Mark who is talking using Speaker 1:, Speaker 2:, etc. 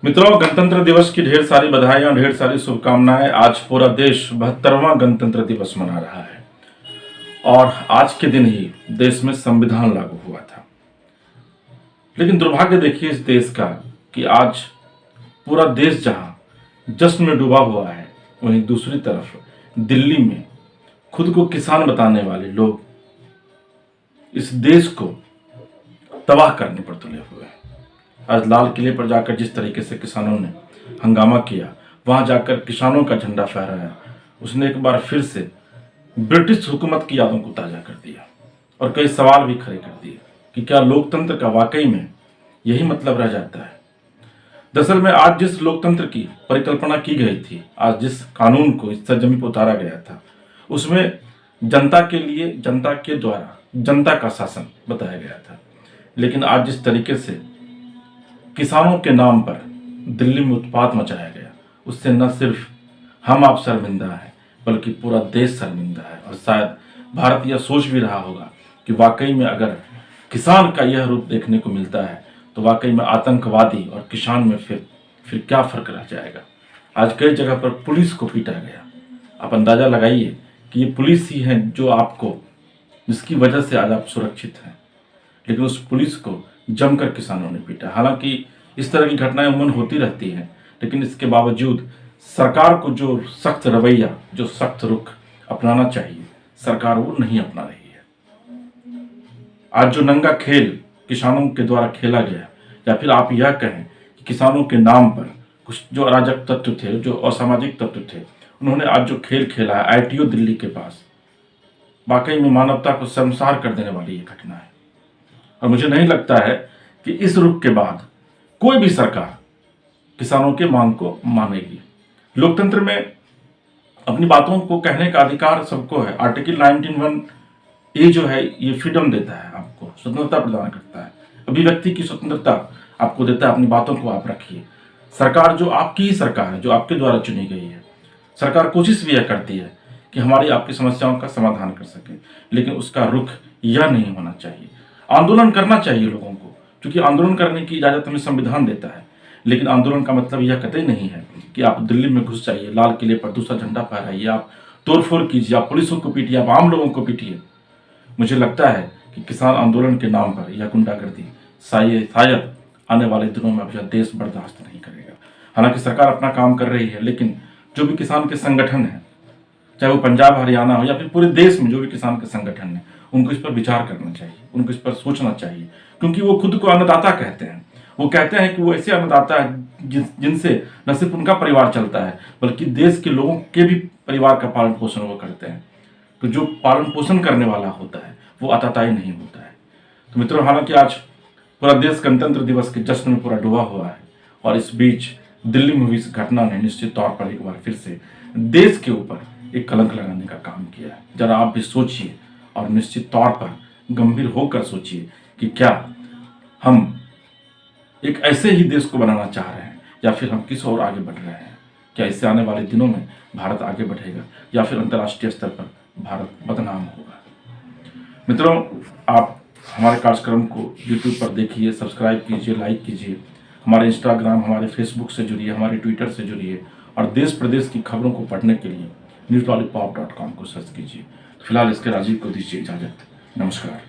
Speaker 1: मित्रों, गणतंत्र दिवस की ढेर सारी बधाई और ढेर सारी शुभकामनाएं। आज पूरा देश 72वां गणतंत्र दिवस मना रहा है और आज के दिन ही देश में संविधान लागू हुआ था। लेकिन दुर्भाग्य देखिए इस देश का कि आज पूरा देश जहां जश्न में डूबा हुआ है, वहीं दूसरी तरफ दिल्ली में खुद को किसान बताने वाले लोग इस देश को तबाह करने पर तुले हुए हैं। आज लाल किले पर जाकर जिस तरीके से किसानों ने हंगामा किया, वहां जाकर किसानों का झंडा फहराया, उसने एक बार फिर से ब्रिटिश हुकूमत की यादों को ताज़ा कर दिया और कई सवाल भी खड़े कर दिए कि क्या लोकतंत्र का वाकई में यही मतलब रह जाता है। दरअसल में आज जिस लोकतंत्र की परिकल्पना की गई थी, आज जिस कानून को इस सरजमी पर उतारा गया था, उसमें जनता के लिए, जनता के द्वारा जनता का शासन बताया गया था। लेकिन आज जिस तरीके से किसानों के नाम पर दिल्ली में उत्पात मचाया गया, उससे न सिर्फ हम आप शर्मिंदा हैं बल्कि पूरा देश शर्मिंदा है। और शायद भारत यह सोच भी रहा होगा कि वाकई में अगर किसान का यह रूप देखने को मिलता है तो वाकई में आतंकवादी और किसान में फिर क्या फर्क रह जाएगा। आज कई जगह पर पुलिस को पीटा गया। आप अंदाजा लगाइए कि ये पुलिस ही है जो आपको, जिसकी वजह से आज आप सुरक्षित हैं, लेकिन उस पुलिस को जमकर किसानों ने पीटा। हालांकि इस तरह की घटनाएं अमूमन होती रहती हैं, लेकिन इसके बावजूद सरकार को जो सख्त रवैया, जो सख्त रुख अपनाना चाहिए, सरकार वो नहीं अपना रही है। आज जो नंगा खेल किसानों के द्वारा खेला गया, या फिर आप यह कहें कि किसानों के नाम पर कुछ जो अराजक तत्व थे, जो असामाजिक तत्व थे, उन्होंने आज जो खेल खेला है ITO दिल्ली के पास, वाकई में मानवता को शर्मसार कर देने वाली ये घटना है। और मुझे नहीं लगता है कि इस रुख के बाद कोई भी सरकार किसानों के मांग को मानेगी। लोकतंत्र में अपनी बातों को कहने का अधिकार सबको है। आर्टिकल 19(1) जो है ये फ्रीडम देता है, आपको स्वतंत्रता प्रदान करता है, अभिव्यक्ति की स्वतंत्रता आपको देता है। अपनी बातों को आप रखिए। सरकार जो आपकी ही सरकार है, जो आपके द्वारा चुनी गई है, सरकार कोशिश भी यह करती है कि हमारी आपकी समस्याओं का समाधान कर सके, लेकिन उसका रुख यह नहीं होना चाहिए। आंदोलन करना चाहिए लोगों को, क्योंकि आंदोलन करने की इजाजत हमें संविधान देता है, लेकिन आंदोलन का मतलब यह कतई नहीं है कि आप दिल्ली में घुस जाइए, लाल किले पर दूसरा झंडा फहराइए, आप तोड़फोड़ कीजिए, आप पुलिसों को पीटिए, आप आम लोगों को पीटिए। मुझे लगता है कि किसान आंदोलन के नाम पर यह गुंडागर्दी शायद आने वाले दिनों में अब यह देश बर्दाश्त नहीं करेगा। हालांकि सरकार अपना काम कर रही है, लेकिन जो भी किसान के संगठन हैं, चाहे वो पंजाब हरियाणा हो या फिर पूरे देश में जो भी किसान के संगठन हैं, उनको इस पर विचार करना चाहिए, उनको इस पर सोचना चाहिए, क्योंकि वो खुद को अन्नदाता कहते हैं। वो कहते हैं कि वो ऐसे अन्नदाता है जिनसे न सिर्फ उनका परिवार चलता है बल्कि देश के लोगों के भी परिवार का पालन पोषण वो करते हैं। तो जो पालन पोषण करने वाला होता है वो आताताई नहीं होता है। तो मित्रों, हालांकि आज पूरा देश गणतंत्र दिवस के जश्न में पूरा डूबा हुआ है और इस बीच दिल्ली में हुई इस घटना ने निश्चित तौर पर एक बार फिर से देश के ऊपर एक कलंक लगाने का काम किया है। जरा आप भी सोचिए और निश्चित तौर पर गंभीर होकर सोचिए कि क्या हम एक ऐसे ही देश को बनाना चाह रहे हैं या फिर हम किस और आगे बढ़ रहे हैं। क्या इससे आने वाले दिनों में भारत आगे बढ़ेगा या फिर अंतर्राष्ट्रीय स्तर पर भारत बदनाम होगा। मित्रों, आप हमारे कार्यक्रम को YouTube पर देखिए, सब्सक्राइब कीजिए, लाइक कीजिए, हमारे इंस्टाग्राम, हमारे फेसबुक से जुड़िए, हमारे ट्विटर से जुड़िए और देश प्रदेश की खबरों को पढ़ने के लिए newslollipop.com को सर्च कीजिए। फिलहाल इसके राजीव को दीजिए इजाजत। नमस्कार।